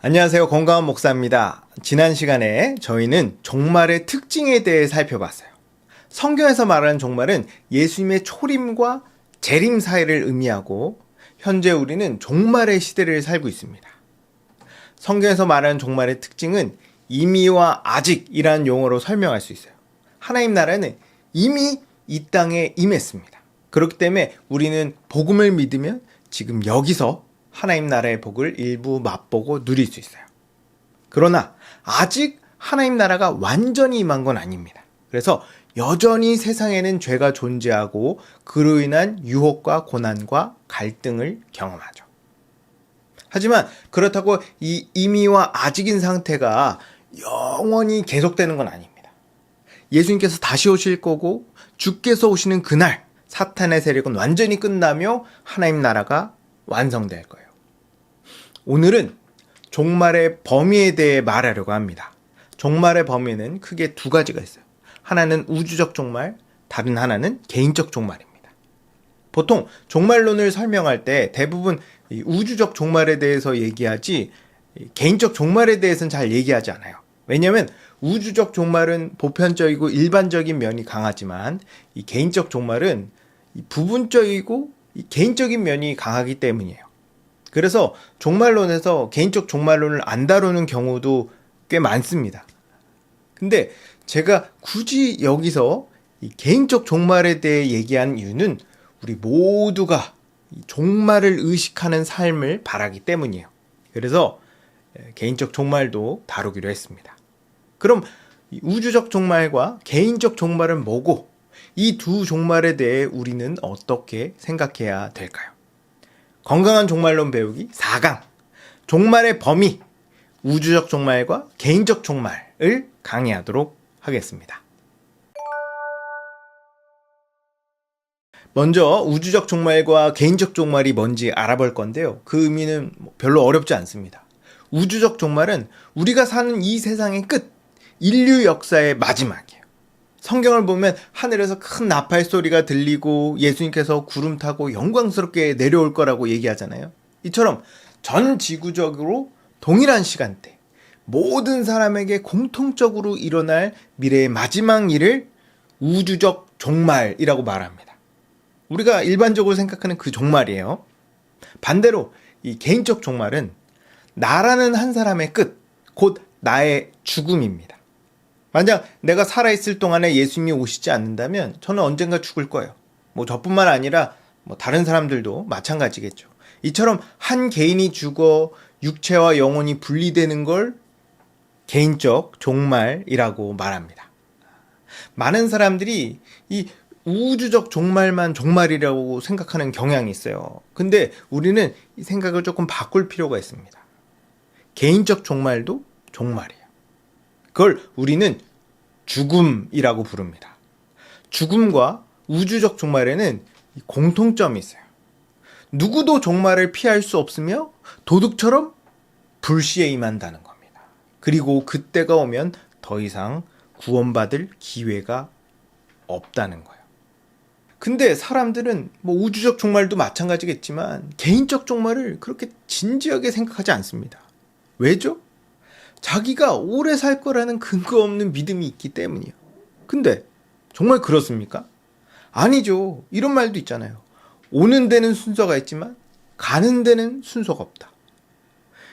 안녕하세요. 건강한 목사입니다. 지난 시간에 저희는 종말의 특징에 대해 살펴봤어요. 성경에서 말하는 종말은 예수님의 초림과 재림 사이를 의미하고 현재 우리는 종말의 시대를 살고 있습니다. 성경에서 말하는 종말의 특징은 이미와 아직이라는 용어로 설명할 수 있어요. 하나님 나라는 이미 이 땅에 임했습니다. 그렇기 때문에 우리는 복음을 믿으면 지금 여기서 하나님 나라의 복을 일부 맛보고 누릴 수 있어요. 그러나 아직 하나님 나라가 완전히 임한 건 아닙니다. 그래서 여전히 세상에는 죄가 존재하고 그로 인한 유혹과 고난과 갈등을 경험하죠. 하지만 그렇다고 이 이미와 아직인 상태가 영원히 계속되는 건 아닙니다. 예수님께서 다시 오실 거고 주께서 오시는 그날 사탄의 세력은 완전히 끝나며 하나님 나라가 완성될 거예요. 오늘은 종말의 범위에 대해 말하려고 합니다. 종말의 범위는 크게 두 가지가 있어요. 하나는 우주적 종말, 다른 하나는 개인적 종말입니다. 보통 종말론을 설명할 때 대부분 우주적 종말에 대해서 얘기하지 개인적 종말에 대해서는 잘 얘기하지 않아요. 왜냐하면 우주적 종말은 보편적이고 일반적인 면이 강하지만 이 개인적 종말은 부분적이고 개인적인 면이 강하기 때문이에요. 그래서 종말론에서 개인적 종말론을 안 다루는 경우도 꽤 많습니다. 근데 제가 굳이 여기서 이 개인적 종말에 대해 얘기한 이유는 우리 모두가 종말을 의식하는 삶을 바라기 때문이에요. 그래서 개인적 종말도 다루기로 했습니다. 그럼 우주적 종말과 개인적 종말은 뭐고 이 두 종말에 대해 우리는 어떻게 생각해야 될까요? 건강한 종말론 배우기 4강 종말의 범위, 우주적 종말과 개인적 종말을 강의하도록 하겠습니다. 먼저 우주적 종말과 개인적 종말이 뭔지 알아볼 건데요. 그 의미는 별로 어렵지 않습니다. 우주적 종말은 우리가 사는 이 세상의 끝, 인류 역사의 마지막이에요. 성경을 보면 하늘에서 큰 나팔 소리가 들리고 예수님께서 구름 타고 영광스럽게 내려올 거라고 얘기하잖아요. 이처럼 전 지구적으로 동일한 시간대, 모든 사람에게 공통적으로 일어날 미래의 마지막 일을 우주적 종말이라고 말합니다. 우리가 일반적으로 생각하는 그 종말이에요. 반대로 이 개인적 종말은 나라는 한 사람의 끝, 곧 나의 죽음입니다. 만약 내가 살아있을 동안에 예수님이 오시지 않는다면 저는 언젠가 죽을 거예요. 저뿐만 아니라 다른 사람들도 마찬가지겠죠. 이처럼 한 개인이 죽어 육체와 영혼이 분리되는 걸 개인적 종말이라고 말합니다. 많은 사람들이 이 우주적 종말만 종말이라고 생각하는 경향이 있어요. 근데 우리는 이 생각을 조금 바꿀 필요가 있습니다. 개인적 종말도 종말이에요. 그걸 우리는 죽음이라고 부릅니다. 죽음과 우주적 종말에는 공통점이 있어요. 누구도 종말을 피할 수 없으며 도둑처럼 불시에 임한다는 겁니다. 그리고 그때가 오면 더 이상 구원받을 기회가 없다는 거예요. 근데 사람들은 우주적 종말도 마찬가지겠지만 개인적 종말을 그렇게 진지하게 생각하지 않습니다. 왜죠? 자기가 오래 살 거라는 근거 없는 믿음이 있기 때문이에요. 근데 정말 그렇습니까? 아니죠. 이런 말도 있잖아요. 오는 데는 순서가 있지만 가는 데는 순서가 없다.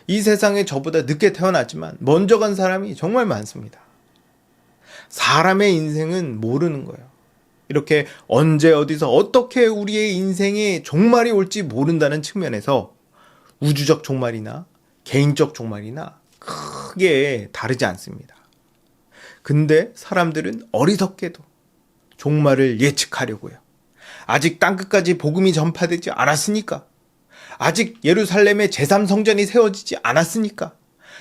이 세상에 저보다 늦게 태어났지만 먼저 간 사람이 정말 많습니다. 사람의 인생은 모르는 거예요. 이렇게 언제 어디서 어떻게 우리의 인생에 종말이 올지 모른다는 측면에서 우주적 종말이나 개인적 종말이나 크게 다르지 않습니다. 근데 사람들은 어리석게도 종말을 예측하려고요. 아직 땅끝까지 복음이 전파되지 않았으니까, 아직 예루살렘의 제3성전이 세워지지 않았으니까,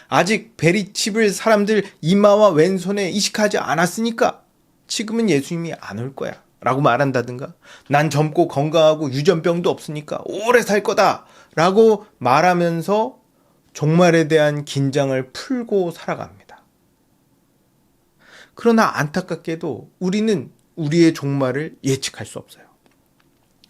아직 베리 칩을 사람들 이마와 왼손에 이식하지 않았으니까 지금은 예수님이 안 올 거야 라고 말한다든가, 난 젊고 건강하고 유전병도 없으니까 오래 살 거다 라고 말하면서 종말에 대한 긴장을 풀고 살아갑니다. 그러나 안타깝게도 우리는 우리의 종말을 예측할 수 없어요.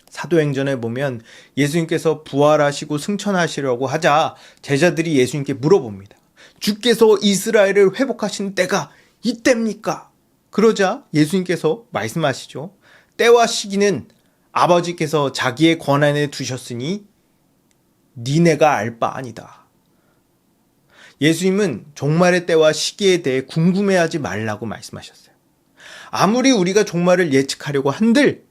사도행전에 보면 예수님께서 부활하시고 승천하시려고 하자 제자들이 예수님께 물어봅니다. 주께서 이스라엘을 회복하신 때가 이때입니까? 그러자 예수님께서 말씀하시죠. 때와 시기는 아버지께서 자기의 권한에 두셨으니 니네가 알 바 아니다. 예수님은 종말의 때와 시기에 대해 궁금해하지 말라고 말씀하셨어요. 아무리 우리가 종말을 예측하려고 한들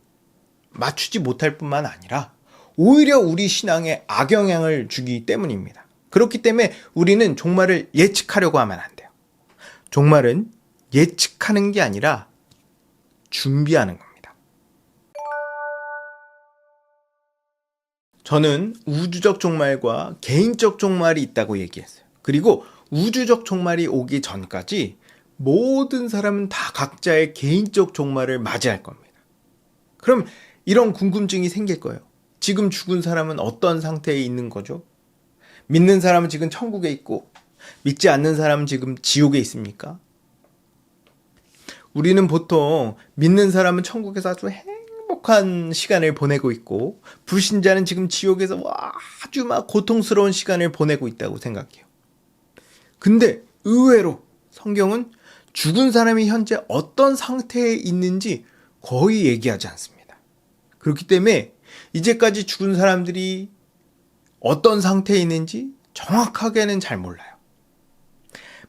맞추지 못할 뿐만 아니라 오히려 우리 신앙에 악영향을 주기 때문입니다. 그렇기 때문에 우리는 종말을 예측하려고 하면 안 돼요. 종말은 예측하는 게 아니라 준비하는 겁니다. 저는 우주적 종말과 개인적 종말이 있다고 얘기했어요. 그리고 우주적 종말이 오기 전까지 모든 사람은 다 각자의 개인적 종말을 맞이할 겁니다. 그럼 이런 궁금증이 생길 거예요. 지금 죽은 사람은 어떤 상태에 있는 거죠? 믿는 사람은 지금 천국에 있고 믿지 않는 사람은 지금 지옥에 있습니까? 우리는 보통 믿는 사람은 천국에서 아주 행복한 시간을 보내고 있고 불신자는 지금 지옥에서 아주 막 고통스러운 시간을 보내고 있다고 생각해요. 근데 의외로 성경은 죽은 사람이 현재 어떤 상태에 있는지 거의 얘기하지 않습니다. 그렇기 때문에 이제까지 죽은 사람들이 어떤 상태에 있는지 정확하게는 잘 몰라요.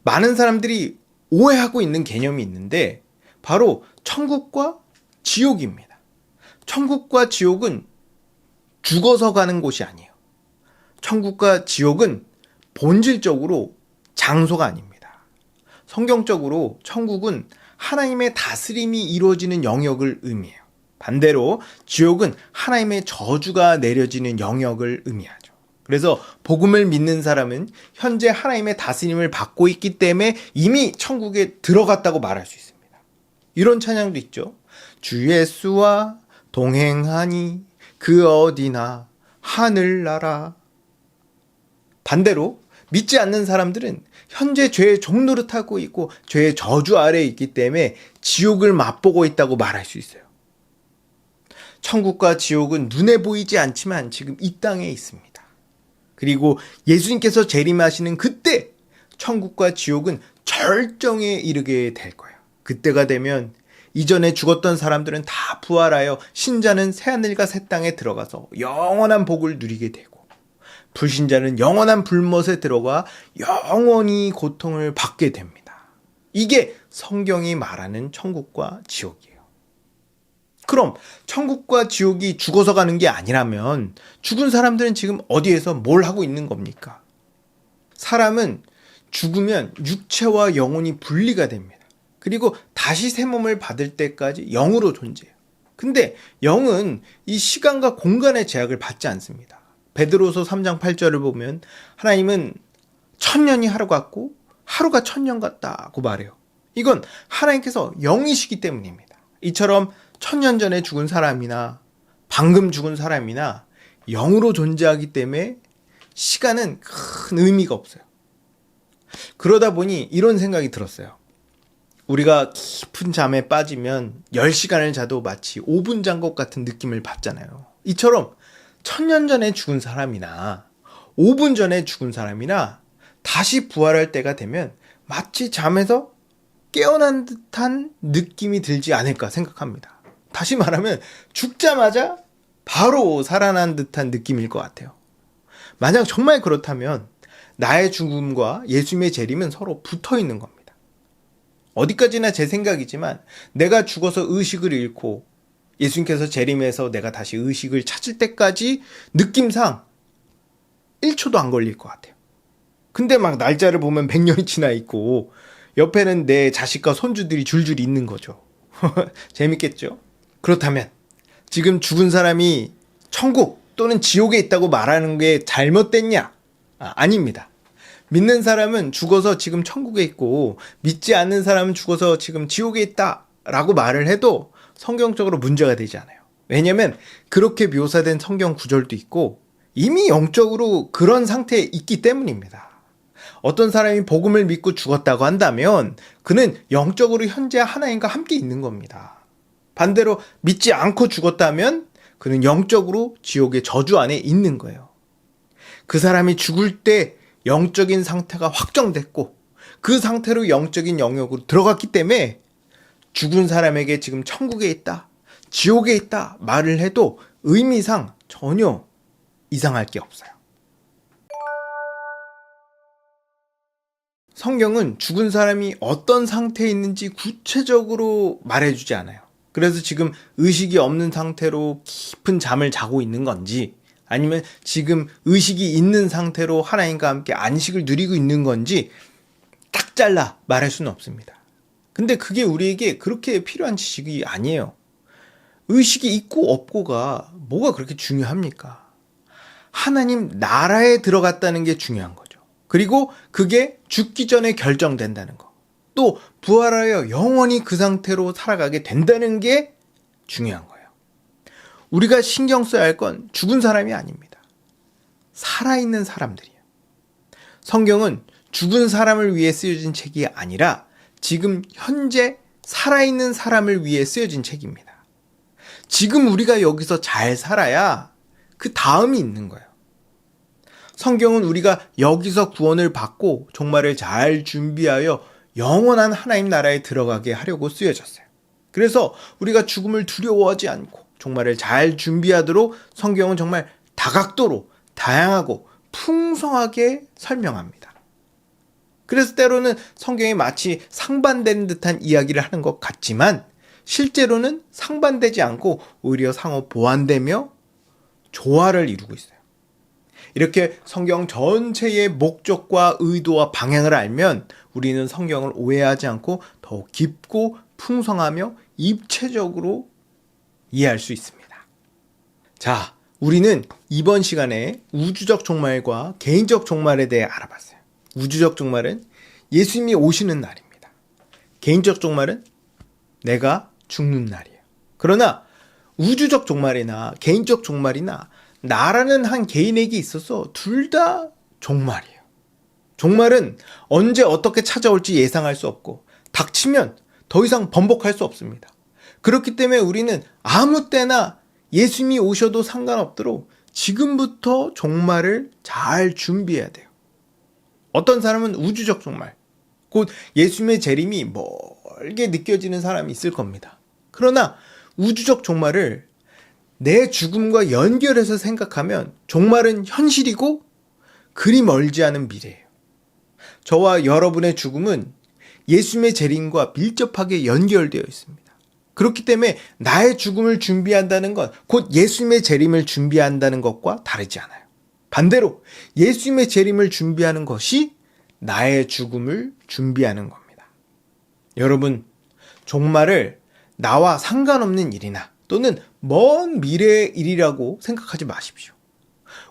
많은 사람들이 오해하고 있는 개념이 있는데 바로 천국과 지옥입니다. 천국과 지옥은 죽어서 가는 곳이 아니에요. 천국과 지옥은 본질적으로 장소가 아닙니다. 성경적으로 천국은 하나님의 다스림이 이루어지는 영역을 의미해요. 반대로 지옥은 하나님의 저주가 내려지는 영역을 의미하죠. 그래서 복음을 믿는 사람은 현재 하나님의 다스림을 받고 있기 때문에 이미 천국에 들어갔다고 말할 수 있습니다. 이런 찬양도 있죠. 주 예수와 동행하니 그 어디나 하늘나라. 반대로 믿지 않는 사람들은 현재 죄의 종노릇하고 있고 죄의 저주 아래에 있기 때문에 지옥을 맛보고 있다고 말할 수 있어요. 천국과 지옥은 눈에 보이지 않지만 지금 이 땅에 있습니다. 그리고 예수님께서 재림하시는 그때 천국과 지옥은 절정에 이르게 될 거예요. 그때가 되면 이전에 죽었던 사람들은 다 부활하여 신자는 새하늘과 새 땅에 들어가서 영원한 복을 누리게 되고 불신자는 영원한 불못에 들어가 영원히 고통을 받게 됩니다. 이게 성경이 말하는 천국과 지옥이에요. 그럼 천국과 지옥이 죽어서 가는 게 아니라면 죽은 사람들은 지금 어디에서 뭘 하고 있는 겁니까? 사람은 죽으면 육체와 영혼이 분리가 됩니다. 그리고 다시 새 몸을 받을 때까지 영으로 존재해요. 근데 영은 이 시간과 공간의 제약을 받지 않습니다. 베드로서 3장 8절을 보면 하나님은 1000년이 하루 같고 하루가 1000년 같다고 말해요. 이건 하나님께서 영이시기 때문입니다. 이처럼 1000년 전에 죽은 사람이나 방금 죽은 사람이나 영으로 존재하기 때문에 시간은 큰 의미가 없어요. 그러다 보니 이런 생각이 들었어요. 우리가 깊은 잠에 빠지면 10시간을 자도 마치 5분 잔 것 같은 느낌을 받잖아요. 이처럼 1000년 전에 죽은 사람이나 5분 전에 죽은 사람이나 다시 부활할 때가 되면 마치 잠에서 깨어난 듯한 느낌이 들지 않을까 생각합니다. 다시 말하면 죽자마자 바로 살아난 듯한 느낌일 것 같아요. 만약 정말 그렇다면 나의 죽음과 예수님의 재림은 서로 붙어 있는 겁니다. 어디까지나 제 생각이지만 내가 죽어서 의식을 잃고 예수님께서 재림해서 내가 다시 의식을 찾을 때까지 느낌상 1초도 안 걸릴 것 같아요. 근데 막 날짜를 보면 100년이 지나 있고 옆에는 내 자식과 손주들이 줄줄이 있는 거죠. 재밌겠죠? 그렇다면 지금 죽은 사람이 천국 또는 지옥에 있다고 말하는 게 잘못됐냐? 아닙니다. 믿는 사람은 죽어서 지금 천국에 있고 믿지 않는 사람은 죽어서 지금 지옥에 있다라고 말을 해도 성경적으로 문제가 되지 않아요. 왜냐하면 그렇게 묘사된 성경 구절도 있고 이미 영적으로 그런 상태에 있기 때문입니다. 어떤 사람이 복음을 믿고 죽었다고 한다면 그는 영적으로 현재 하나님과 함께 있는 겁니다. 반대로 믿지 않고 죽었다면 그는 영적으로 지옥의 저주 안에 있는 거예요. 그 사람이 죽을 때 영적인 상태가 확정됐고 그 상태로 영적인 영역으로 들어갔기 때문에 죽은 사람에게 지금 천국에 있다, 지옥에 있다 말을 해도 의미상 전혀 이상할 게 없어요. 성경은 죽은 사람이 어떤 상태에 있는지 구체적으로 말해주지 않아요. 그래서 지금 의식이 없는 상태로 깊은 잠을 자고 있는 건지 아니면 지금 의식이 있는 상태로 하나님과 함께 안식을 누리고 있는 건지 딱 잘라 말할 수는 없습니다. 근데 그게 우리에게 그렇게 필요한 지식이 아니에요. 의식이 있고 없고가 뭐가 그렇게 중요합니까? 하나님 나라에 들어갔다는 게 중요한 거죠. 그리고 그게 죽기 전에 결정된다는 거. 또 부활하여 영원히 그 상태로 살아가게 된다는 게 중요한 거예요. 우리가 신경 써야 할 건 죽은 사람이 아닙니다. 살아있는 사람들이에요. 성경은 죽은 사람을 위해 쓰여진 책이 아니라 지금 현재 살아있는 사람을 위해 쓰여진 책입니다. 지금 우리가 여기서 잘 살아야 그 다음이 있는 거예요. 성경은 우리가 여기서 구원을 받고 종말을 잘 준비하여 영원한 하나님 나라에 들어가게 하려고 쓰여졌어요. 그래서 우리가 죽음을 두려워하지 않고 종말을 잘 준비하도록 성경은 정말 다각도로 다양하고 풍성하게 설명합니다. 그래서 때로는 성경이 마치 상반되는 듯한 이야기를 하는 것 같지만 실제로는 상반되지 않고 오히려 상호 보완되며 조화를 이루고 있어요. 이렇게 성경 전체의 목적과 의도와 방향을 알면 우리는 성경을 오해하지 않고 더욱 깊고 풍성하며 입체적으로 이해할 수 있습니다. 자, 우리는 이번 시간에 우주적 종말과 개인적 종말에 대해 알아봤어요. 우주적 종말은 예수님이 오시는 날입니다. 개인적 종말은 내가 죽는 날이에요. 그러나 우주적 종말이나 개인적 종말이나 나라는 한 개인에게 있어서 둘 다 종말이에요. 종말은 언제 어떻게 찾아올지 예상할 수 없고 닥치면 더 이상 번복할 수 없습니다. 그렇기 때문에 우리는 아무 때나 예수님이 오셔도 상관없도록 지금부터 종말을 잘 준비해야 돼요. 어떤 사람은 우주적 종말, 곧 예수님의 재림이 멀게 느껴지는 사람이 있을 겁니다. 그러나 우주적 종말을 내 죽음과 연결해서 생각하면 종말은 현실이고 그리 멀지 않은 미래예요. 저와 여러분의 죽음은 예수님의 재림과 밀접하게 연결되어 있습니다. 그렇기 때문에 나의 죽음을 준비한다는 것, 곧 예수님의 재림을 준비한다는 것과 다르지 않아요. 반대로 예수님의 재림을 준비하는 것이 나의 죽음을 준비하는 겁니다. 여러분, 종말을 나와 상관없는 일이나 또는 먼 미래의 일이라고 생각하지 마십시오.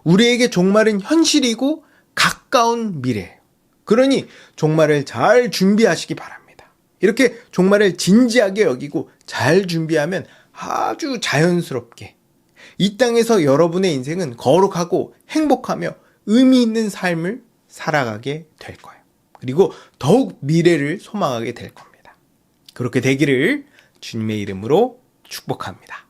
우리에게 종말은 현실이고 가까운 미래예요. 그러니 종말을 잘 준비하시기 바랍니다. 이렇게 종말을 진지하게 여기고 잘 준비하면 아주 자연스럽게 이 땅에서 여러분의 인생은 거룩하고 행복하며 의미 있는 삶을 살아가게 될 거예요. 그리고 더욱 미래를 소망하게 될 겁니다. 그렇게 되기를 주님의 이름으로 축복합니다.